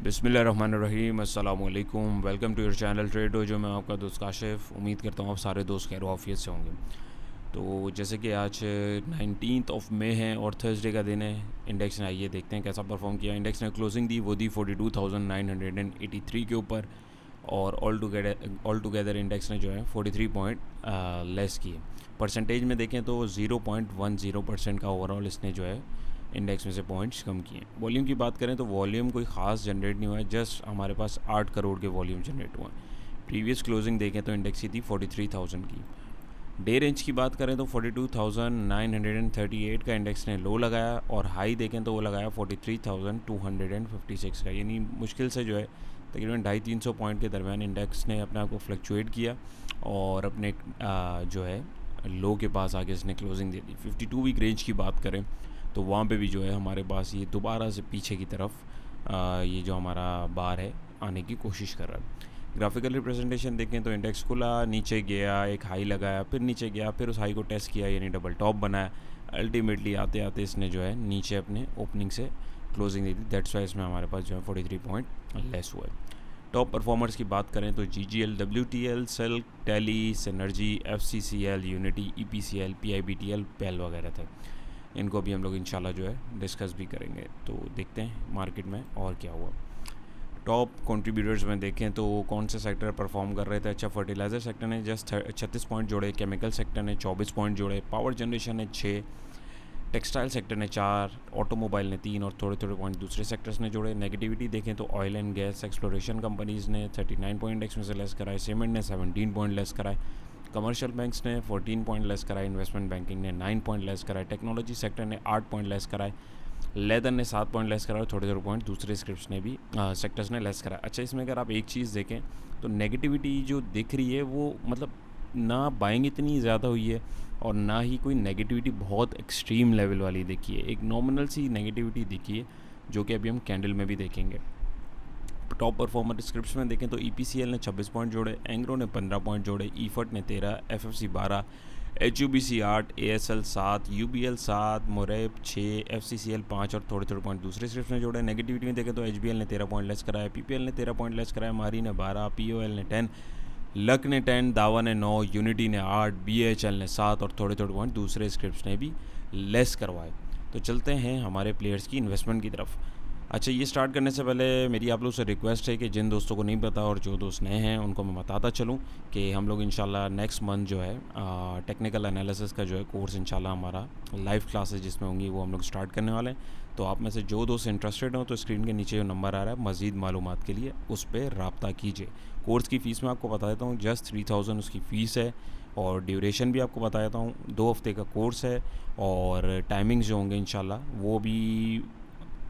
बिस्मिल्लाहिर्रहमानिर्रहीम अस्सलाम वालेकुम। वेलकम टू योर चैनल ट्रेडो। जो मैं आपका दोस्त काशिफ। उम्मीद करता हूँ आप सारे दोस्त खैर आफियत से होंगे। तो जैसे कि आज 19 मई है और थर्सडे का दिन है। इंडेक्स ने आइए देखते हैं कैसा परफॉर्म किया। इंडेक्स ने क्लोजिंग दी, वो दी 42,983 के ऊपर, और ऑल टुगेदर इंडेक्स ने जो है 43 पॉइंट लेस किए। परसेंटेज में देखें तो 0.10% का ओवरऑल इसने जो है इंडेक्स में से पॉइंट्स कम किए। वॉल्यूम की बात करें तो वॉल्यूम कोई ख़ास जनरेट नहीं हुआ है, जस्ट हमारे पास 8 करोड़ के वॉल्यूम जनरेट हुआ है। प्रीवियस क्लोजिंग देखें तो इंडेक्स की थी 43,000 की। डे रेंज की बात करें तो 42,938 का इंडेक्स ने लो लगाया, और हाई देखें तो वो लगाया 43,256 का। यानी मुश्किल से जो है तकरीबन 250-300 पॉइंट के दरमियान इंडेक्स ने अपने आप को फ्लक्चुएट किया, और अपने जो है लो के पास आके इसने क्लोजिंग दे दी। 52 वीक रेंज की बात करें तो वहाँ पे भी जो है हमारे पास ये दोबारा से पीछे की तरफ ये जो हमारा बार है आने की कोशिश कर रहा है। ग्राफिकल रिप्रेजेंटेशन देखें तो इंडेक्स खुला, नीचे गया, एक हाई लगाया, फिर नीचे गया, फिर उस हाई को टेस्ट किया, यानी डबल टॉप बनाया। अल्टीमेटली आते आते इसने जो है नीचे अपने ओपनिंग से क्लोजिंग दी थी। दैट्स वाई इसमें हमारे पास जो है 43 पॉइंट लेस हुआ है। टॉप परफॉर्मर्स की बात करें तो GGL, WTL, सेल, टेली, सिनर्जी, FCCL, यूनिटी, EPCL, PIBTL, पेल वगैरह थे। इनको भी हम लोग इंशाल्लाह जो है डिस्कस भी करेंगे। तो देखते हैं मार्केट में और क्या हुआ। टॉप कंट्रीब्यूटर्स में देखें तो कौन से सेक्टर परफॉर्म कर रहे थे। अच्छा, फर्टिलाइज़र सेक्टर ने जस्ट 36 पॉइंट जोड़े, केमिकल सेक्टर ने 24 पॉइंट जोड़े, पावर जनरेशन ने 6, टेक्सटाइल सेक्टर ने 4, ऑटोमोबाइल ने 3, और थोड़े थोड़े पॉइंट दूसरे सेक्टर्स ने जोड़े। नेगेटिविटी देखें तो oil and gas exploration companies ने 39 पॉइंट इंडेक्स में से लेस कराए, सीमेंट ने 17 पॉइंट लेस कराए, कमर्शियल बैंक्स ने 14 पॉइंट लेस कराए, इन्वेस्टमेंट बैंकिंग ने 9 पॉइंट लेस कराए, टेक्नोलॉजी सेक्टर ने 8 पॉइंट लेस कराए, लेदर ने 7 पॉइंट लेस कराए, और थोड़े थोड़े पॉइंट दूसरे स्क्रिप्ट्स ने भी सेक्टर्स ने लेस कराया। अच्छा, इसमें अगर आप एक चीज़ देखें तो नेगेटिविटी जो दिख रही है वो मतलब ना बाइंग इतनी ज़्यादा हुई है, और ना ही कोई नेगेटिविटी बहुत एक्सट्रीम लेवल वाली दिखी है। एक नॉमिनल सी नेगेटिविटी दिखी है, जो कि अभी हम कैंडल में भी देखेंगे। टॉप परफॉर्मर स्क्रिप्ट्स में देखें तो EPCL ने 26 पॉइंट जोड़े, एंग्रो ने 15 पॉइंट जोड़े, ईफर्ट ने 13, FFC 12, HUBC 8, ASL 7, UBL 7, मोरेब 6, FCCL 5, और थोड़े थोड़े पॉइंट दूसरे स्क्रिप्ट्स में जोड़े। नेगेटिविटी में देखें तो HBL ने 13 पॉइंट लेस कराया, PPL ने 13 पॉइंट लेस कराया, मारी ने 12, POL ने 10, लक ने 10, दावा ने 9, यूनिटी ने 8, BHL ने 7, और थोड़े थोड़े पॉइंट दूसरे स्क्रिप्ट्स ने भी लेस करवाए। तो चलते हैं हमारे प्लेयर्स की इन्वेस्टमेंट की तरफ। अच्छा, ये स्टार्ट करने से पहले मेरी आप लोग से रिक्वेस्ट है कि जिन दोस्तों को नहीं पता और जो दोस्त नए हैं उनको मैं बताता चलूँ कि हम लोग इंशाल्लाह नेक्स्ट मंथ जो है टेक्निकल एनालिसिस का जो है कोर्स इंशाल्लाह हमारा लाइव क्लासेस जिसमें होंगी वो हम लोग स्टार्ट करने वाले हैं। तो आप में से जो दोस्त इंटरेस्टेड हो तो स्क्रीन के नीचे जो नंबर आ रहा है मज़ीद मालूमात के लिए उस पर रब्ता कीजिए। कोर्स की फ़ीस मैं आपको बता देता हूँ, जस्ट 3000 उसकी फ़ीस है, और ड्यूरेशन भी आपको बता देता हूँ। 2 हफ्ते का कोर्स है, और टाइमिंग्स जो होंगे इंशाल्लाह वो भी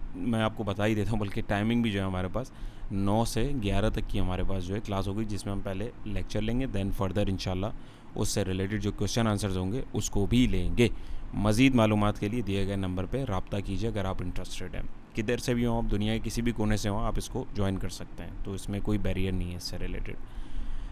मैं आपको बता ही देता हूँ। बल्कि टाइमिंग भी जो है हमारे पास 9 से 11 तक की हमारे पास जो है क्लास होगी, जिसमें हम पहले लेक्चर लेंगे, देन फर्दर इंशाल्लाह उससे रिलेटेड जो क्वेश्चन आंसर्स होंगे उसको भी लेंगे। मज़ीद मालूमात के लिए दिए गए नंबर पर रब्ता कीजिए अगर आप इंटरेस्टेड हैं। किधर से भी हो आप, दुनिया के किसी भी कोने से हो, आप इसको ज्वाइन कर सकते हैं। तो इसमें कोई बैरियर नहीं है इससे रिलेटेड।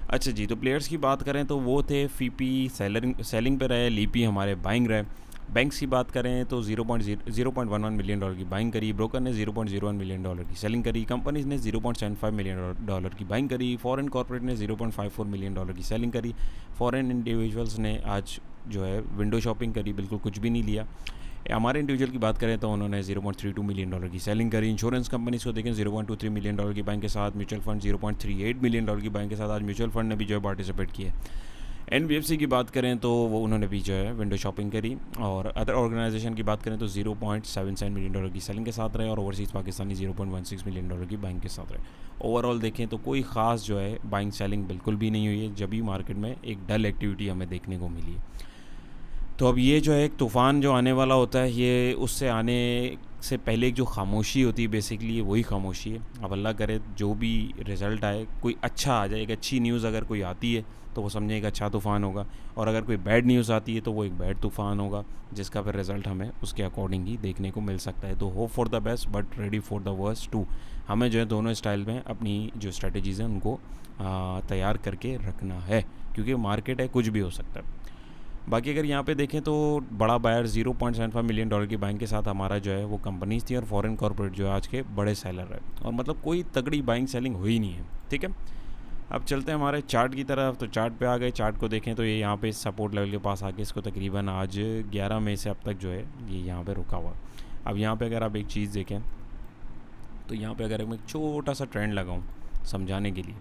अच्छा जी, तो प्लेयर्स की बात करें तो वो थे फीपी सेलिंग पे रहे, लीपी हमारे बाइंग रहे। बैंक्स की बात करें तो 0.11 मिलियन डॉलर की बाइंग करी, ब्रोकर ने 0.01 मिलियन डॉलर की सेलिंग करी, कंपनीज ने 0.75 मिलियन डॉलर की बाइंग करी, फॉरेन कॉर्पोरेट ने 0.54 मिलियन डॉलर की सेलिंग करी, फॉरेन इंडिविजुअल्स ने आज जो है विंडो शॉपिंग करी, बिल्कुल कुछ भी नहीं लिया। हमारे इंडिविजुअल की बात करें तो उन्होंने 0.32 मिलियन डॉलर की सेलिंग करी। इंश्योरेंस कंपनीज को देखें 0.23 मिलियन डॉलर की बाइंग के साथ, म्यूचुअल फंड 0.38 मिलियन डॉलर की बाइंग के साथ आज म्यूचुअल फंड ने भी जो है पार्टिसिपेट किया। NBFC की बात करें तो वो उन्होंने भी जो है विंडो शॉपिंग करी, और अदर ऑर्गेनाइजेशन की बात करें तो 0.77 मिलियन डॉलर की सेलिंग के साथ रहे, और ओवरसीज़ पाकिस्तानी 0.16 मिलियन डॉलर की बाइंग के साथ रहे। ओवरऑल देखें तो कोई ख़ास जो है बाइंग सेलिंग बिल्कुल भी नहीं हुई है, जब भी मार्केट में एक डल एक्टिविटी हमें देखने को मिली है। तो अब ये जो है एक तूफ़ान जो आने वाला होता है, ये उससे आने से पहले एक जो खामोशी होती है बेसिकली वही खामोशी है। अब अल्लाह करे जो भी रिज़ल्ट आए कोई अच्छा आ जाए, एक अच्छी न्यूज़ अगर कोई आती है तो वो समझे एक अच्छा तूफ़ान होगा, और अगर कोई बैड न्यूज़ आती है तो वो एक बैड तूफ़ान होगा, जिसका फिर रिज़ल्ट हमें उसके अकॉर्डिंग ही देखने को मिल सकता है। तो hope for the best but ready for the worst too. हमें जो है दोनों स्टाइल में अपनी जो स्ट्रेटजीज़ हैं उनको तैयार करके रखना है, क्योंकि मार्केट है, कुछ भी हो सकता है। बाकी अगर यहाँ पे देखें तो बड़ा बायर $0.75 मिलियन की बाइंग के साथ हमारा जो है वो कंपनीज थी, और फॉरेन कॉर्पोरेट जो है आज के बड़े सेलर है, और मतलब कोई तगड़ी बाइंग सेलिंग हुई नहीं है। ठीक है, अब चलते हैं हमारे चार्ट की तरफ। तो चार्ट पे आ गए, चार्ट को देखें तो ये यहाँ पे सपोर्ट लेवल के पास आके इसको तकरीबन आज 11 मई से अब तक जो है ये यहाँ पे रुका हुआ। अब यहाँ पे अगर आप एक चीज़ देखें तो यहाँ पे अगर मैं एक छोटा सा ट्रेंड लगाऊँ समझाने के लिए,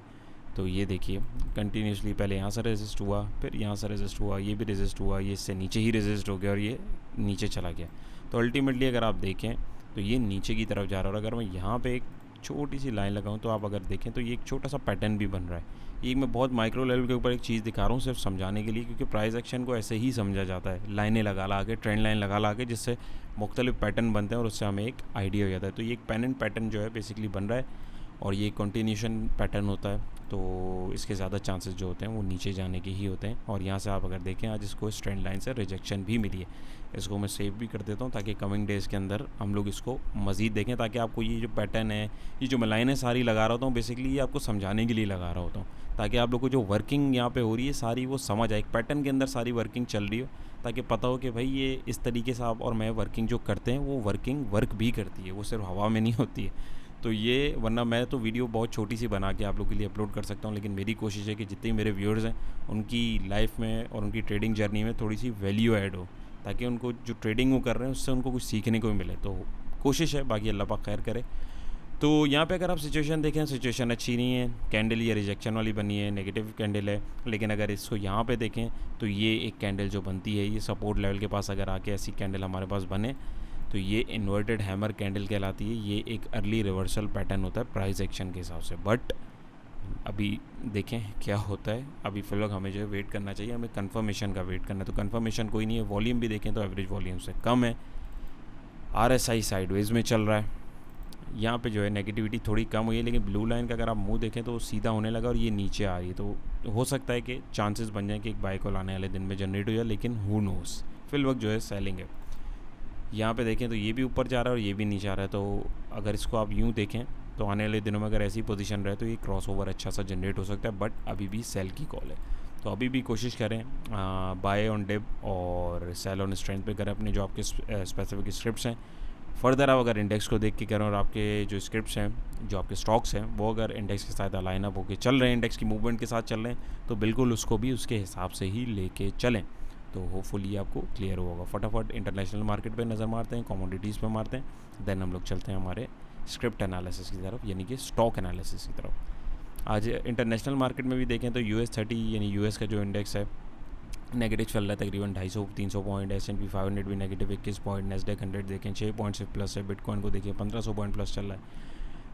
तो ये देखिए कंटिन्यूसली पहले यहाँ से रेजिस्ट हुआ, फिर यहाँ से रेजिस्ट हुआ, ये भी रेजिस्ट हुआ, ये इससे नीचे ही रेजिस्ट हो गया और ये नीचे चला गया। तो अल्टीमेटली अगर आप देखें तो ये नीचे की तरफ जा रहा है। और अगर मैं यहाँ पे एक छोटी सी लाइन लगाऊं तो आप अगर देखें तो ये एक छोटा सा पैटर्न भी बन रहा है। ये मैं बहुत माइक्रो लेवल के ऊपर एक चीज़ दिखा रहा हूँ सिर्फ समझाने के लिए, क्योंकि प्राइस एक्शन को ऐसे ही समझा जाता है, लाइनें लगा के, ट्रेंड लाइन लगा के, जिससे मुख्तलिफ पैटर्न बनते हैं और उससे हमें एक आइडिया हो जाता है। तो ये एक पेनेंट पैटर्न जो है बेसिकली बन रहा है, और ये कंटिन्यूशन पैटर्न होता है, तो इसके ज़्यादा चांसेस जो होते हैं वो नीचे जाने के ही होते हैं। और यहाँ से आप अगर देखें आज इसको इस ट्रेंड लाइन से रिजेक्शन भी मिली है। इसको मैं सेव भी कर देता हूँ ताकि कमिंग डेज़ के अंदर हम लोग इसको मज़ीद देखें, ताकि आपको ये जो पैटर्न है, ये जो मैं लाइनें सारी लगा रहा होता हूँ बेसिकली ये आपको समझाने के लिए लगा रहा होता हूँ, ताकि आप लोग को जो वर्किंग यहाँ पे हो रही है सारी वो समझ आए, एक पैटर्न के अंदर सारी वर्किंग चल रही हो, ताकि पता हो कि भाई ये इस तरीके से आप और मैं वर्किंग जो करते हैं वो वर्किंग वर्क भी करती है, वो सिर्फ हवा में नहीं होती है। तो ये, वरना मैं तो वीडियो बहुत छोटी सी बना के आप लोग के लिए अपलोड कर सकता हूँ, लेकिन मेरी कोशिश है कि जितने मेरे व्यूअर्स हैं उनकी लाइफ में और उनकी ट्रेडिंग जर्नी में थोड़ी सी वैल्यू ऐड हो, ताकि उनको जो ट्रेडिंग वो कर रहे हैं उससे उनको कुछ सीखने को भी मिले। तो कोशिश है, बाकी अल्लाह पाक खैर करे। तो यहाँ पे अगर आप सिचुएशन देखें, सिचुएशन अच्छी नहीं है, कैंडल ये रिजेक्शन वाली बनी है, नेगेटिव कैंडल है। लेकिन अगर इसको यहाँ पे देखें तो ये एक कैंडल जो बनती है, ये सपोर्ट लेवल के पास अगर आके ऐसी कैंडल हमारे पास बने तो ये इन्वर्टेड हैमर कैंडल कहलाती है। ये एक अर्ली रिवर्सल पैटर्न होता है प्राइस एक्शन के हिसाब से। बट अभी देखें क्या होता है, अभी फिलहाल हमें जो है वेट करना चाहिए, हमें कंफर्मेशन का वेट करना है। तो कंफर्मेशन कोई नहीं है, वॉल्यूम भी देखें तो एवरेज वॉल्यूम से कम है, RSI साइडवेज में चल रहा है। यहाँ पे जो है नेगेटिविटी थोड़ी कम हुई है, लेकिन ब्लू लाइन का अगर आप मुंह देखें तो सीधा होने लगा और ये नीचे आ रही है। तो हो सकता है कि चांसेस बन जाए कि एक बाय कॉल आने वाले दिन में जनरेट हो जाए, लेकिन हु नोस, फिल वक्त जो है सेलिंग है। यहाँ पे देखें तो ये भी ऊपर जा रहा है और ये भी नीचे आ रहा है। तो अगर इसको आप यूँ देखें तो आने वाले दिनों में अगर ऐसी पोजीशन रहे तो ये क्रॉसओवर अच्छा सा जनरेट हो सकता है, बट अभी भी सेल की कॉल है। तो अभी भी कोशिश करें बाय ऑन डिप और सेल ऑन स्ट्रेंथ पे करें अपने जो आपके स्पेसिफिक स्क्रिप्ट्स हैं। फर्दर आप अगर इंडेक्स को देख के करें और आपके जो स्क्रिप्ट्स हैं, जो आपके स्टॉक्स हैं, वो अगर इंडेक्स के साथ अलाइन अप होकर चल रहे हैं, इंडेक्स की मूवमेंट के साथ चल रहे हैं, तो बिल्कुल उसको भी उसके हिसाब से ही लेके चलें। तो होपफुली आपको क्लियर होगा। फटाफट इंटरनेशनल मार्केट पे नज़र मारते हैं, कमोडिटीज़ पे मारते हैं, देन हम लोग चलते हैं हमारे स्क्रिप्ट एनालिसिस की तरफ, यानी कि स्टॉक एनालिसिस की तरफ। आज इंटरनेशनल मार्केट में भी देखें तो US30 यानी US का जो इंडेक्स है नेगेटिव चल रहा है तकरीबन 250-300 पॉइंट। S&P 500 भी नेगेटिव 21 पॉइंट। नेस्डैक 100 देखें 6 पॉइंट से प्लस है। बिटकॉइन को देखें 1500 पॉइंट प्लस चल रहा है।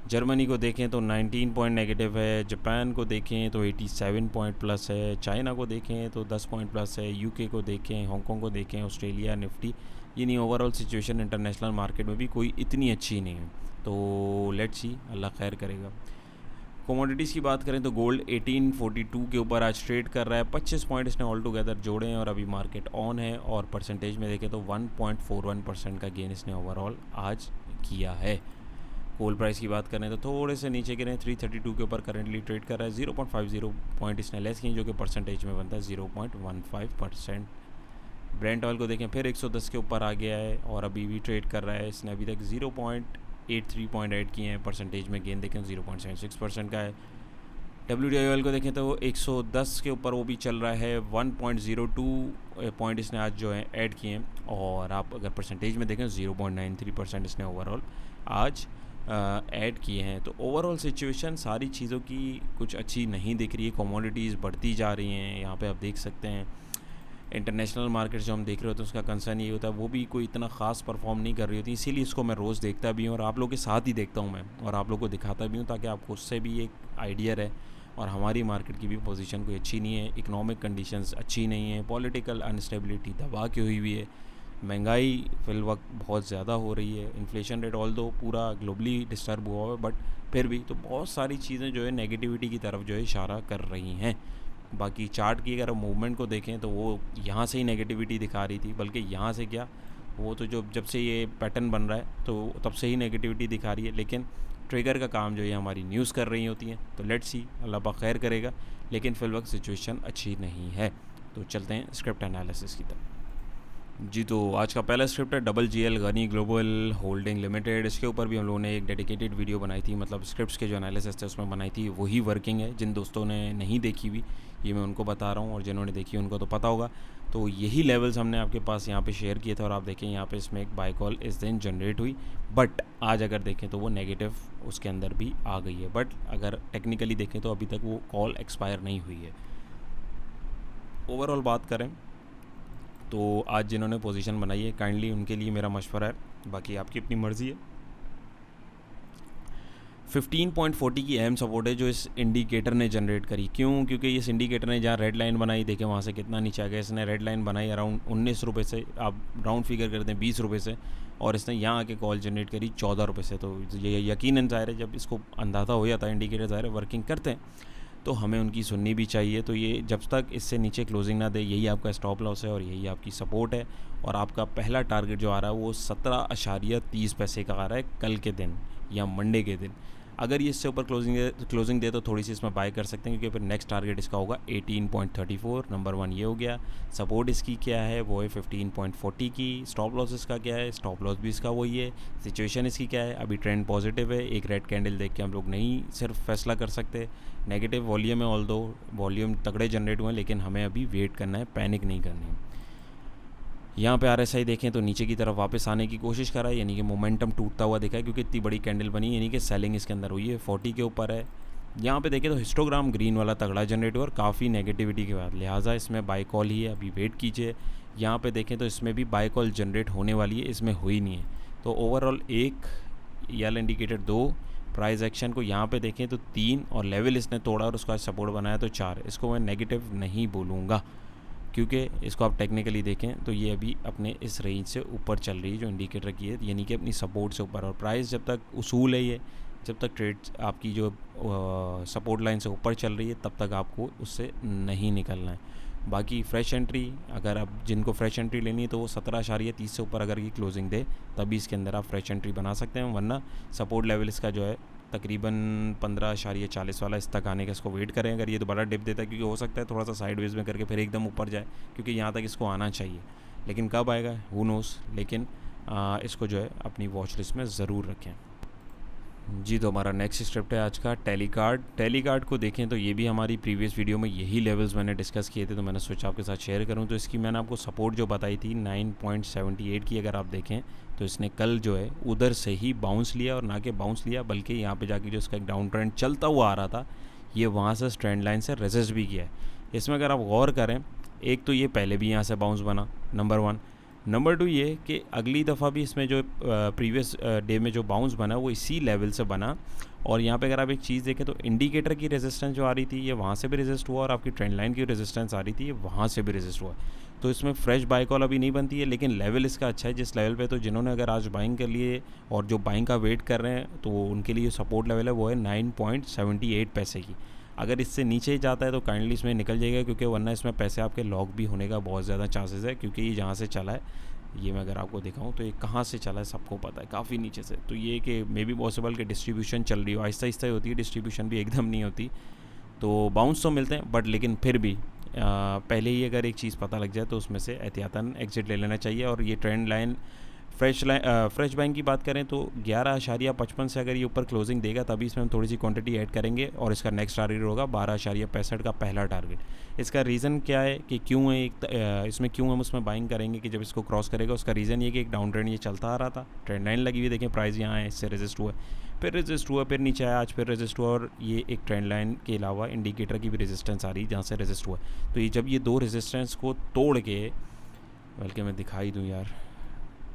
जर्मनी को देखें तो 19 पॉइंट नेगेटिव है। जापान को देखें तो 87 पॉइंट प्लस है। चाइना को देखें तो 10 पॉइंट प्लस है। UK को देखें, हांगकॉन्ग को देखें, ऑस्ट्रेलिया, निफ्टी, यानी ओवरऑल सिचुएशन इंटरनेशनल मार्केट में भी कोई इतनी अच्छी नहीं है। तो लेट्स सी, अल्लाह खैर करेगा। कमोडिटीज़ की बात करें तो गोल्ड 1842 के ऊपर आज ट्रेड कर रहा है। 25 पॉइंट इसने ऑल टुगेदर जोड़े हैं और अभी मार्केट ऑन है। और परसेंटेज में देखें तो 1.41% का गेन इसने ओवरऑल आज किया है। कोल प्राइस की बात करें तो थोड़े से नीचे गिरे, 332 के ऊपर करंटली ट्रेड कर रहा है। 0.50 पॉइंट इसने लेस की, जो कि परसेंटेज में बनता है 0.15%। ब्रेंट ऑयल को देखें फिर 110 के ऊपर आ गया है और अभी भी ट्रेड कर रहा है। इसने अभी तक 0.83 किए हैं। परसेंटेज में गेन देखें 0.76% का है। WTI ऑयल को देखें तो 110 के ऊपर वो भी चल रहा है। 1.02 पॉइंट इसने आज जो है ऐड किए हैं। और आप अगर परसेंटेज में देखें 0.93% इसने ओवरऑल आज ऐड किए हैं। तो ओवरऑल सिचुएशन सारी चीज़ों की कुछ अच्छी नहीं दिख रही है। कमोडिटीज़ बढ़ती जा रही हैं, यहाँ पे आप देख सकते हैं। इंटरनेशनल मार्केट जो हम देख रहे होते हैं उसका कंसर्न ये होता है वो भी कोई इतना ख़ास परफॉर्म नहीं कर रही होती। इसीलिए इसको मैं रोज़ देखता भी हूँ और आप लोगों के साथ ही देखता हूँ मैं, और आप लोगों को दिखाता भी हूँ ताकि आपको उससे भी एक आइडिया रहे। और हमारी मार्केट की भी पोजीशन कोई अच्छी नहीं है, इकोनॉमिक कंडीशंस अच्छी नहीं है, पॉलिटिकल अनस्टेबिलिटी दबा के हुई है, महंगाई फिल वक्त बहुत ज़्यादा हो रही है, इन्फ्लेशन रेट ऑल दो पूरा ग्लोबली डिस्टर्ब हुआ है, बट फिर भी तो बहुत सारी चीज़ें जो है नेगेटिविटी की तरफ जो है इशारा कर रही हैं। बाकी चार्ट की अगर मूवमेंट को देखें तो वो यहाँ से ही नेगेटिविटी दिखा रही थी, बल्कि यहाँ से क्या, वो तो जब से ये पैटर्न बन रहा है तो तब से ही नेगेटिविटी दिखा रही है। लेकिन ट्रिगर का काम जो है हमारी न्यूज़ कर रही होती हैं। तो लेट्स सी, अल्लाह पाक खैर करेगा, लेकिन फिल वक्त सिचुएशन अच्छी नहीं है। तो चलते हैं स्क्रिप्ट एनालिसिस की तरफ। जी, तो आज का पहला स्क्रिप्ट है WGL Ghani global holding limited. इसके ऊपर भी हम लोगों ने एक डेडिकेटेड वीडियो बनाई थी, मतलब स्क्रिप्ट्स के जो एनालिसिस थे उसमें बनाई थी, वही वर्किंग है। जिन दोस्तों ने नहीं देखी हुई ये मैं उनको बता रहा हूँ, और जिन्होंने देखी उनको तो पता होगा। तो यही लेवल्स हमने आपके पास यहाँ पे शेयर किए थे, और आप देखें यहाँ पे इसमें एक बाय कॉल इस दिन जनरेट हुई, बट आज अगर देखें तो वो नेगेटिव उसके अंदर भी आ गई है। बट अगर टेक्निकली देखें तो अभी तक वो कॉल एक्सपायर नहीं हुई है। ओवरऑल बात करें तो आज जिन्होंने पोजीशन बनाई है काइंडली उनके लिए मेरा मशवरा है, बाकी आपकी अपनी मर्ज़ी है। 15.40 की अहम सपोर्ट है जो इस इंडिकेटर ने जनरेट करी। क्यों? क्योंकि इस इंडिकेटर ने जहाँ रेड लाइन बनाई, देखें वहाँ से कितना नीचे आ गया। इसने रेड लाइन बनाई अराउंड 19 रुपये से, आप राउंड फिगर कर दें 20 रुपये से, और इसने यहाँ आके कॉल जनरेट करी 14 रुपये से। तो ये यकीनन ज़ाहिर है, जब इसको अंदाज़ा हो जाता है इंडिकेटर ज़ाहिर है वर्किंग करते हैं, तो हमें उनकी सुननी भी चाहिए। तो ये जब तक इससे नीचे क्लोजिंग ना दे, यही आपका स्टॉप लॉस है और यही आपकी सपोर्ट है। और आपका पहला टारगेट जो आ रहा है वो 17.30 पैसे का आ रहा है कल के दिन या मंडे के दिन। अगर ये इससे ऊपर क्लोजिंग दे तो थोड़ी सी इसमें बाय कर सकते हैं, क्योंकि फिर नेक्स्ट टारगेट इसका होगा 18.34। नंबर 1 ये हो गया। सपोर्ट इसकी क्या है? वो है 15.40 की। स्टॉप लॉस इसका क्या है? स्टॉप लॉस भी इसका वही है। सिचुएशन इसकी क्या है? अभी ट्रेंड पॉजिटिव है। एक रेड कैंडल देख के हम लोग नहीं सिर्फ फैसला कर सकते। नेगेटिव वॉल्यूम है, ऑल्दो वॉल्यूम तगड़े जनरेट हुए हैं, लेकिन हमें अभी वेट करना है, पैनिक नहीं करनी है। यहाँ पे RSI देखें तो नीचे की तरफ वापस आने की कोशिश कर रहा है, यानी कि मोमेंटम टूटता हुआ दिखा है, क्योंकि इतनी बड़ी कैंडल बनी, यानी कि सेलिंग इसके अंदर हुई है। 40 के ऊपर है। यहाँ पे देखें तो हिस्टोग्राम ग्रीन वाला तगड़ा जनरेट हुआ और काफ़ी नेगेटिविटी के बाद, लिहाजा इसमें बाय कॉल ही है, अभी वेट कीजिए। यहाँ पे देखें तो इसमें भी बाय कॉल जनरेट होने वाली है, इसमें हुई नहीं है। तो ओवरऑल 1 यल इंडिकेटर 2, प्राइस एक्शन को यहाँ पे देखें तो 3, और लेवल इसने तोड़ा और उसका सपोर्ट बनाया तो 4। इसको मैं नेगेटिव नहीं बोलूँगा, क्योंकि इसको आप टेक्निकली देखें तो ये अभी अपने इस रेंज से ऊपर चल रही है जो इंडिकेटर की है, यानी कि अपनी सपोर्ट से ऊपर। और प्राइस जब तक उसूल है, ये जब तक ट्रेड आपकी जो सपोर्ट लाइन से ऊपर चल रही है तब तक आपको उससे नहीं निकलना है। बाकी फ्रेश एंट्री, अगर आप जिनको फ्रेश एंट्री लेनी है तो वो 17.30 से ऊपर अगर ये क्लोजिंग दे तभी इसके अंदर आप फ्रेश एंट्री बना सकते हैं, वरना सपोर्ट लेवल इसका जो है तकरीबन 15.40 वाला इस तक आने का इसको वेट करें। अगर ये दोबारा डिप देता है, क्योंकि हो सकता है थोड़ा सा साइडवेज में करके फिर एकदम ऊपर जाए, क्योंकि यहाँ तक इसको आना चाहिए, लेकिन कब आएगा हू नोस। लेकिन इसको जो है अपनी वॉच लिस्ट में ज़रूर रखें। जी, तो हमारा नेक्स्ट स्क्रिप्ट है आज का टेलीकार्ड को देखें तो ये भी हमारी प्रीवियस वीडियो में यही लेवल्स मैंने डिस्कस किए थे, तो मैंने सोचा आपके साथ शेयर करूं। तो इसकी मैंने आपको सपोर्ट जो बताई थी 9.78 की, अगर आप देखें तो इसने कल जो है उधर से ही बाउंस लिया, और ना कि बाउंस लिया बल्कि यहाँ पे जाके जो इसका एक डाउन ट्रेंड चलता हुआ आ रहा था, ये वहाँ से ट्रेंड लाइन से रेजिस्ट भी किया है। इसमें अगर आप गौर करें, एक तो ये पहले भी यहाँ से बाउंस बना, नंबर 1। नंबर 2 ये कि अगली दफ़ा भी इसमें जो प्रीवियस डे में जो बाउंस बना वो इसी लेवल से बना। और यहाँ पे अगर आप एक चीज़ देखें तो इंडिकेटर की रेजिस्टेंस जो आ रही थी ये वहाँ से भी रेजिस्ट हुआ, और आपकी ट्रेंड लाइन की रेजिस्टेंस आ रही थी ये वहाँ से भी रेजिस्ट हुआ। तो इसमें फ्रेश बाय कॉल अभी नहीं बनती है, लेकिन लेवल इसका अच्छा है जिस लेवल पे, तो जिन्होंने अगर आज बाइंग कर लिए और जो बाइंग का वेट कर रहे हैं तो उनके लिए सपोर्ट लेवल है वो है 9.78 पैसे की। अगर इससे नीचे जाता है तो काइंडली इसमें निकल जाएगा, क्योंकि वरना इसमें पैसे आपके लॉक भी होने का बहुत ज़्यादा चांसेस है, क्योंकि ये जहाँ से चला है, ये मैं अगर आपको दिखाऊं तो ये कहाँ से चला है सबको पता है, काफ़ी नीचे से। तो ये कि मे बी पॉसिबल कि डिस्ट्रीब्यूशन चल रही हो, आहिस्ता आहिस्ता ही होती है डिस्ट्रीब्यूशन भी, एकदम नहीं होती। तो बाउंस तो मिलते हैं, बट लेकिन फिर भी पहले ही अगर एक चीज़ पता लग जाए तो उसमें से एहतियातन एग्जिट ले लेना चाहिए। और ये ट्रेंड लाइन फ्रेश बाइंग की बात करें तो 11.55 से अगर ये ऊपर क्लोजिंग देगा तभी इसमें हम थोड़ी सी क्वांटिटी ऐड करेंगे, और इसका नेक्स्ट टारगेट होगा 12.65 का पहला टारगेट। इसका रीज़न क्या है कि क्यों है इसमें क्यों हम उसमें बाइंग करेंगे कि जब इसको क्रॉस करेगा, उसका रीज़न ये कि एक डाउन ट्रेंड ये चलता आ रहा था, ट्रेंड लाइन लगी हुई, देखें प्राइस यहाँ है, इससे रेजिस्ट हुआ, फिर रेजिस्ट हुआ, फिर नीचे आया, आज फिर रेजिस्ट हुआ, और ये एक ट्रेंड लाइन के अलावा इंडिकेटर की भी रेजिस्टेंस आ रही है जहाँ से रेजिस्ट हुआ। तो ये जब ये दो रेजिस्टेंस को तोड़ के, बल्कि मैं दिखाई दूँ यार,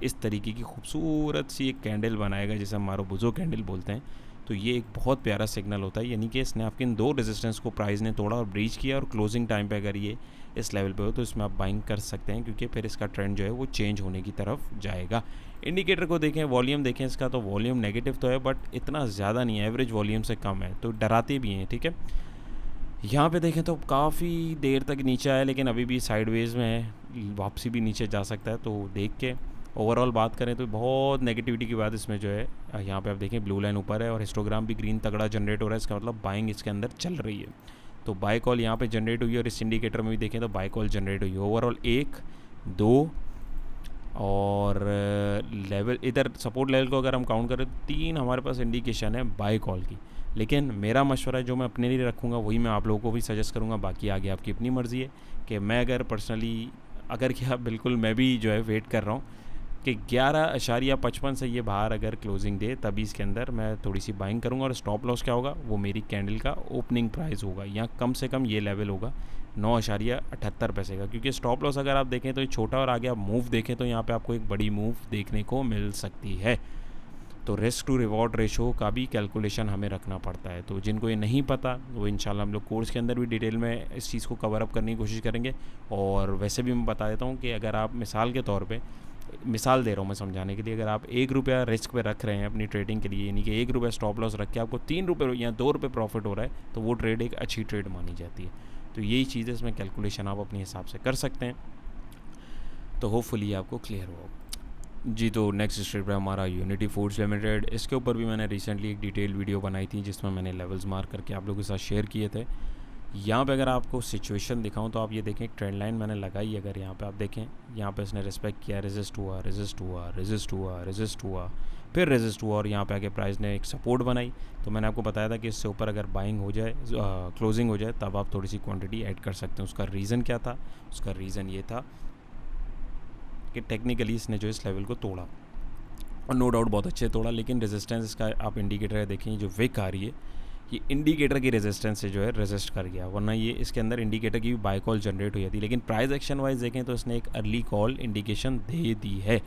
इस तरीके की खूबसूरत सी एक कैंडल बनाएगा जिसे हम मारो बुजो कैंडल बोलते हैं, तो ये एक बहुत प्यारा सिग्नल होता है। यानी कि इसने आपके इन दो रेजिस्टेंस को प्राइस ने तोड़ा और ब्रीच किया, और क्लोजिंग टाइम पे अगर ये इस लेवल पे हो तो इसमें आप बाइंग कर सकते हैं, क्योंकि फिर इसका ट्रेंड जो है वो चेंज होने की तरफ जाएगा। इंडिकेटर को देखें, वॉल्यूम देखें इसका, तो वॉल्यूम नेगेटिव तो है बट इतना ज़्यादा नहीं है, एवरेज वॉल्यूम से कम है, तो डराते भी हैं, ठीक है। यहाँ पे देखें तो काफ़ी देर तक नीचे आया, लेकिन अभी भी साइडवेज में है, वापसी भी नीचे जा सकता है। तो देख के ओवरऑल बात करें तो बहुत नेगेटिविटी के बाद इसमें जो है यहाँ पे आप देखें ब्लू लाइन ऊपर है और हिस्टोग्राम भी ग्रीन तगड़ा जनरेट हो रहा है, इसका मतलब बाइंग इसके अंदर चल रही है। तो बाय कॉल यहाँ पे जनरेट हुई और इस इंडिकेटर में भी देखें तो बाय कॉल जनरेट हुई। ओवरऑल 1, 2 और लेवल, इधर सपोर्ट लेवल को अगर हम काउंट करें 3 हमारे पास इंडिकेशन है बाय कॉल की। लेकिन मेरा मशवरा है जो मैं अपने लिए रखूँगा वही मैं आप लोगों को भी सजेस्ट करूँगा, बाकी आगे आपकी अपनी मर्ज़ी है कि मैं अगर पर्सनली अगर क्या बिल्कुल मैं भी जो है वेट कर रहा हूँ कि 11.55 से ये बाहर अगर क्लोजिंग दे तभी इसके अंदर मैं थोड़ी सी बाइंग करूँगा। और स्टॉप लॉस क्या होगा, वो मेरी कैंडल का ओपनिंग प्राइस होगा, यहाँ कम से कम ये लेवल होगा 9.78 पैसे का, क्योंकि स्टॉप लॉस अगर आप देखें तो ये छोटा और आगे आप मूव देखें तो यहाँ पे आपको एक बड़ी मूव देखने को मिल सकती है। तो रिस्क टू रिवॉर्ड रेशो का भी कैलकुलेशन हमें रखना पड़ता है। तो जिनको ये नहीं पता वो इंशाल्लाह हम लोग कोर्स के अंदर भी डिटेल में इस चीज़ को कवर अप करने की कोशिश करेंगे। और वैसे भी मैं बता देता हूँ कि अगर आप मिसाल के तौर पे, मिसाल दे रहा हूँ मैं समझाने के लिए, अगर आप 1 रुपया रिस्क पे रख रहे हैं अपनी ट्रेडिंग के लिए, यानी कि 1 रुपया स्टॉप लॉस रख के आपको 3 रुपये या 2 रुपये प्रॉफिट हो रहा है, तो वो ट्रेड एक अच्छी ट्रेड मानी जाती है। तो यही चीज़ें इसमें कैलकुलेशन आप अपने हिसाब से कर सकते हैं। तो होपफुली आपको क्लियर हो जी। तो नेक्स्ट स्टेप है हमारा यूनिटी फूड्स लिमिटेड। इसके ऊपर भी मैंने रिसेंटली एक डिटेल वीडियो बनाई थी जिसमें मैंने लेवल्स मार्क करके आप लोगों के साथ शेयर किए थे। यहाँ पे अगर आपको सिचुएशन दिखाऊं तो आप ये देखें, ट्रेंड लाइन मैंने लगाई, अगर यहाँ पे आप देखें, यहाँ पे इसने रिस्पेक्ट किया, रेजिस्ट हुआ, रेजिस्ट हुआ, रेजिस्ट हुआ, रेजिस्ट हुआ, फिर रेजिस्ट हुआ और यहाँ पे आके प्राइस ने एक सपोर्ट बनाई। तो मैंने आपको बताया था कि इससे ऊपर अगर बाइंग हो जाए, क्लोजिंग हो जाए, तब आप थोड़ी सी क्वांटिटी ऐड कर सकते हैं। उसका रीज़न क्या था, उसका रीज़न ये था कि टेक्निकली इसने जो इस लेवल को तोड़ा और नो डाउट बहुत अच्छे तोड़ा, लेकिन रेजिस्टेंस इसका आप इंडिकेटर देखें, जो विक आ रही है ये इंडिकेटर की रेजिस्टेंस से जो है रेजिस्ट कर गया, वरना ये इसके अंदर इंडिकेटर की भी बाय कॉल जनरेट हो जाती। लेकिन प्राइस एक्शन वाइज देखें तो इसने एक अर्ली कॉल इंडिकेशन दे दी है।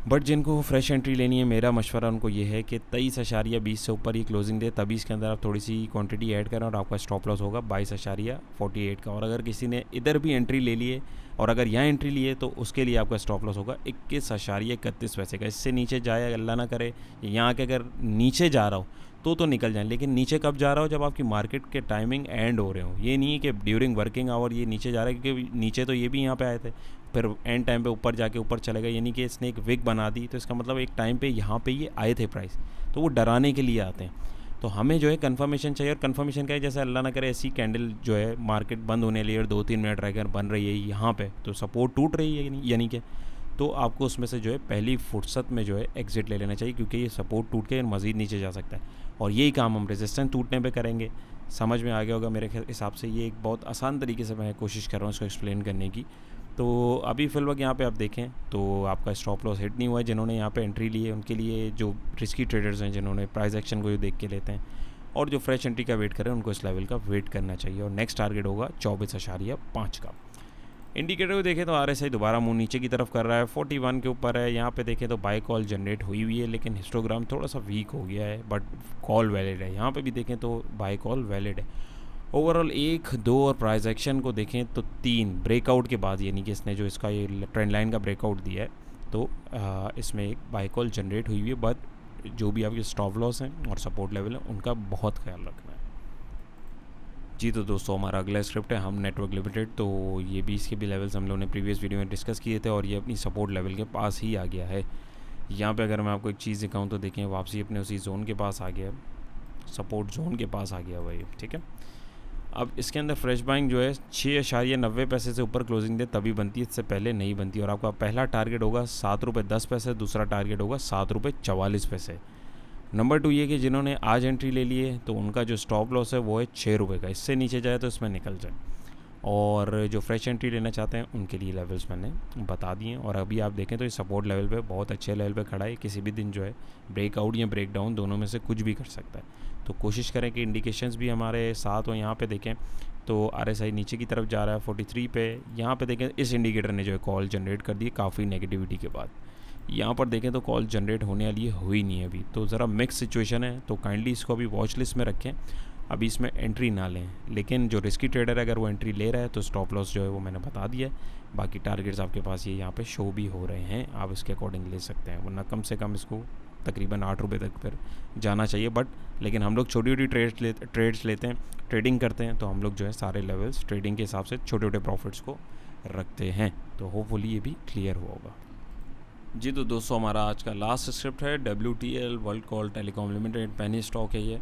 बट जिनको फ्रेश एंट्री लेनी है, मेरा मशवरा उनको ये है कि 23.20 से ऊपर ही क्लोजिंग दे, तभी इसके अंदर आप थोड़ी सी क्वांटिटी ऐड करें और आपका स्टॉप लॉस होगा 22.48 का। और अगर किसी ने इधर भी एंट्री ले ली है और अगर यहाँ एंट्री ली है तो उसके लिए आपका स्टॉप लॉस होगा 21.31 पैसे का। इससे नीचे जाए अल्लाह ना करे, यहाँ के अगर नीचे जा रहा हो तो निकल जाए, लेकिन नीचे कब जा रहा हो, जब आपकी मार्केट के टाइमिंग एंड हो रहे हो। ये नहीं है कि ड्यूरिंग वर्किंग आवर ये नीचे जा रहा है, क्योंकि नीचे तो ये भी यहाँ पे आए थे, फिर एंड टाइम पे ऊपर जाके ऊपर चले गए, यानी कि इसने एक विक बना दी। तो इसका मतलब एक टाइम पे यहाँ पे ये आए थे प्राइस, तो वो डराने के लिए आते हैं। तो हमें जो है कंफर्मेशन चाहिए, और कंफर्मेशन क्या है, जैसे अल्लाह ना करे ऐसी कैंडल जो है मार्केट बंद होने लिए 2-3 मिनट रहकर बन रही है यहाँ पे, तो सपोर्ट टूट रही है यानी कि, तो आपको उसमें से जो है पहली फुर्सत में जो है एग्जिट ले लेना चाहिए, क्योंकि ये सपोर्ट टूट के मज़ीद नीचे जा सकता है। और यही काम हम रेजिस्टेंस टूटने पे करेंगे। समझ में आ गया होगा मेरे हिसाब से, ये एक बहुत आसान तरीके से मैं कोशिश कर रहा हूँ इसको एक्सप्लेन करने की। तो अभी फिल वक्त यहाँ पे आप देखें तो आपका स्टॉप लॉस हिट नहीं हुआ है। जिन्होंने यहाँ पे एंट्री ली है उनके लिए, जो रिस्की ट्रेडर्स हैं जिन्होंने प्राइस एक्शन को देख के लेते हैं, और जो फ्रेश एंट्री का वेट करें उनको इस लेवल का वेट करना चाहिए। और नेक्स्ट टारगेट होगा 24.5 का। इंडिकेटर को देखें तो RSI दोबारा मुंह नीचे की तरफ कर रहा है, 41 के ऊपर है। यहाँ पे देखें तो बाय कॉल जनरेट हुई है, लेकिन हिस्टोग्राम थोड़ा सा वीक हो गया है, बट कॉल वैलिड है। यहाँ पे भी देखें तो बाय कॉल वैलिड है। ओवरऑल 1, 2 और प्राइस एक्शन को देखें तो 3 ब्रेकआउट के बाद, यानी कि इसने जो इसका ये ट्रेंड लाइन का ब्रेकआउट दिया है, तो इसमें एक बाय कॉल जनरेट हुई है। बट जो भी आपके स्टॉप लॉस हैं और सपोर्ट लेवल है उनका बहुत ख्याल रखना है जी। तो दोस्तों हमारा अगला स्क्रिप्ट है हम नेटवर्क लिमिटेड। तो ये भी, इसके भी लेवल्स हम लोगों ने प्रीवियस वीडियो में डिस्कस किए थे और ये अपनी सपोर्ट लेवल के पास ही आ गया है। यहाँ पे अगर मैं आपको एक चीज़ दिखाऊँ तो देखें, वापसी अपने उसी जोन के पास आ गया, सपोर्ट जोन के पास आ गया हुआ ये, ठीक है। अब इसके अंदर फ्रेश बाइंग जो है 6.90 पैसे से ऊपर क्लोजिंग दे तभी बनती है, इससे पहले नहीं बनती। और आपका पहला टारगेट होगा 7 रुपये 10 पैसे, दूसरा टारगेट होगा 7 रुपये 44 पैसे। नंबर 2 ये कि जिन्होंने आज एंट्री ले ली है तो उनका जो स्टॉप लॉस है वो है 6 रुपये का, इससे नीचे जाए तो इसमें निकल जाए। और जो फ्रेश एंट्री लेना चाहते हैं उनके लिए लेवल्स मैंने बता दिए। और अभी आप देखें तो इस सपोर्ट लेवल पे बहुत अच्छे लेवल पे खड़ा है, किसी भी दिन जो है ब्रेकआउट या ब्रेकडाउन दोनों में से कुछ भी कर सकता है। तो कोशिश करें कि इंडिकेशंस भी हमारे साथ हो। यहाँ पे देखें तो RSI नीचे की तरफ जा रहा है 43 पे। यहाँ पे देखें इस इंडिकेटर ने जो है कॉल जनरेट कर दी काफ़ी नेगेटिविटी के बाद। यहाँ पर देखें तो कॉल जनरेट होने वाली हुई नहीं है अभी, तो ज़रा मिक्स सिचुएशन है। तो काइंडली इसको अभी वॉच लिस्ट में रखें, अभी इसमें एंट्री ना लें। लेकिन जो रिस्की ट्रेडर है अगर वो एंट्री ले रहा है तो स्टॉप लॉस जो है वो मैंने बता दिया है। बाकी टारगेट्स आपके पास ये यहाँ पे शो भी हो रहे हैं, आप इसके अकॉर्डिंग ले सकते हैं, वरना कम से कम इसको तकरीबन 8 रुपये तक फिर जाना चाहिए। बट लेकिन हम लोग छोटी छोटी ट्रेड्स लेते हैं, ट्रेडिंग करते हैं, तो हम लोग जो है सारे लेवल्स ट्रेडिंग के हिसाब से छोटे छोटे प्रॉफिट्स को रखते हैं। तो होपफुली ये भी क्लियर हुआ होगा जी। तो दोस्तों हमारा आज का लास्ट स्क्रिप्ट है WTL world call telecom limited, penny stock है ये।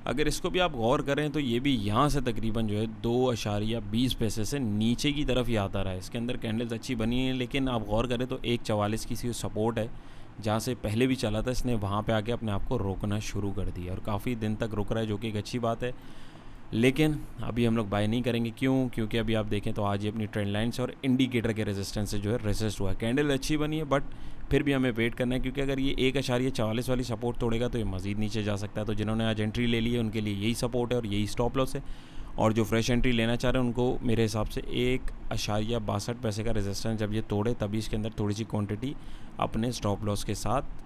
अगर इसको भी आप गौर करें तो ये भी यहाँ से तकरीबन जो है 2.20 पैसे से नीचे की तरफ ही आता रहा है। इसके अंदर कैंडल्स अच्छी बनी हैं, लेकिन आप गौर करें तो 1.44 की सी सपोर्ट है, जहाँ से पहले भी चला था, इसने वहाँ पे आके अपने आप को रोकना शुरू कर दिया और काफ़ी दिन तक रुक रहा है, जो कि एक अच्छी बात है। लेकिन अभी हम लोग बाय नहीं करेंगे। क्यों? क्योंकि अभी आप देखें तो आज ये अपनी ट्रेंड लाइन से और इंडिकेटर के रेजिस्टेंस से जो है रेसिस्ट हुआ है। कैंडल अच्छी बनी है, बट फिर भी हमें वेट करना है, क्योंकि अगर ये 1.44 वाली सपोर्ट तोड़ेगा तो ये मज़ीद नीचे जा सकता है। तो जिन्होंने आज एंट्री ले ली है उनके लिए यही सपोर्ट है और यही स्टॉप लॉस है, और जो फ्रेश एंट्री लेना चाह रहे हैं उनको मेरे हिसाब से 1.62 पैसे का रेजिस्टेंस जब ये तोड़े तभी इसके अंदर थोड़ी सी क्वांटिटी अपने स्टॉप लॉस के साथ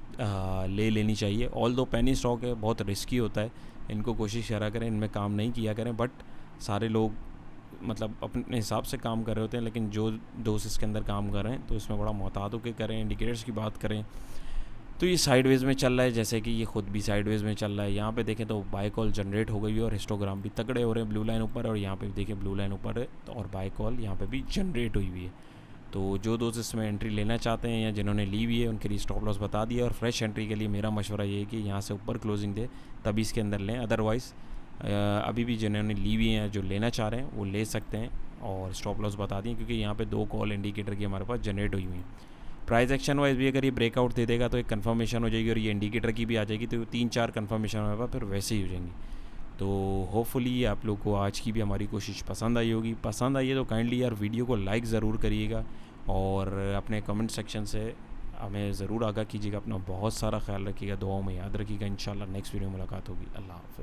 ले लेनी चाहिए। ऑल दो पेनी स्टॉक है, बहुत रिस्की होता है, इनको कोशिश करा करें, इनमें काम नहीं किया करें। बट सारे लोग मतलब अपने हिसाब से काम कर रहे होते हैं, लेकिन जो दोस्त इसके अंदर काम कर रहे हैं तो इसमें बड़ा मोहतात होकर करें। इंडिकेटर्स की बात करें तो ये साइडवेज़ में चल रहा है, जैसे कि ये खुद भी साइडवेज़ में चल रहा है। यहाँ पे देखें तो बाय कॉल जनरेट हो गई है और हिस्टोग्राम भी तगड़े हो रहे हैं ब्लू लाइन ऊपर, और यहाँ पे देखें ब्लू लाइन ऊपर है और बाय कॉल यहाँ पे भी जनरेट हुई हुई है। तो जो दोस्त इसमें एंट्री लेना चाहते हैं या जिन्होंने ली हुई है उनके लिए स्टॉप लॉस बता दिया, और फ्रेश एंट्री के लिए मेरा मशवरा ये है कि यहाँ से ऊपर क्लोजिंग दे तभी इसके अंदर लें। अदरवाइज़ अभी भी जिन्होंने ली हुई हैं, जो लेना चाह रहे हैं वो ले सकते हैं, और स्टॉप लॉस बता दिए, क्योंकि यहाँ पे 2 कॉल इंडिकेटर की हमारे पास जनरेट हुई हुई हैं। प्राइस एक्शन वाइज भी अगर ये ब्रेकआउट दे देगा तो एक कंफर्मेशन हो जाएगी, और ये इंडिकेटर की भी आ जाएगी, तो 3-4 कंफर्मेशन हमारे पास फिर वैसे ही हो जाएंगी। तो होपफुली आप लोग को आज की भी हमारी कोशिश पसंद आई होगी। पसंद आई है तो काइंडली यार वीडियो को लाइक ज़रूर करिएगा, और अपने कमेंट सेक्शन से हमें ज़रूर आगाह कीजिएगा। अपना बहुत सारा ख्याल रखिएगा, दुआओं में याद रखिएगा। इंशाल्लाह नेक्स्ट वीडियो में मुलाकात होगी। अल्लाह हाफ़िज़।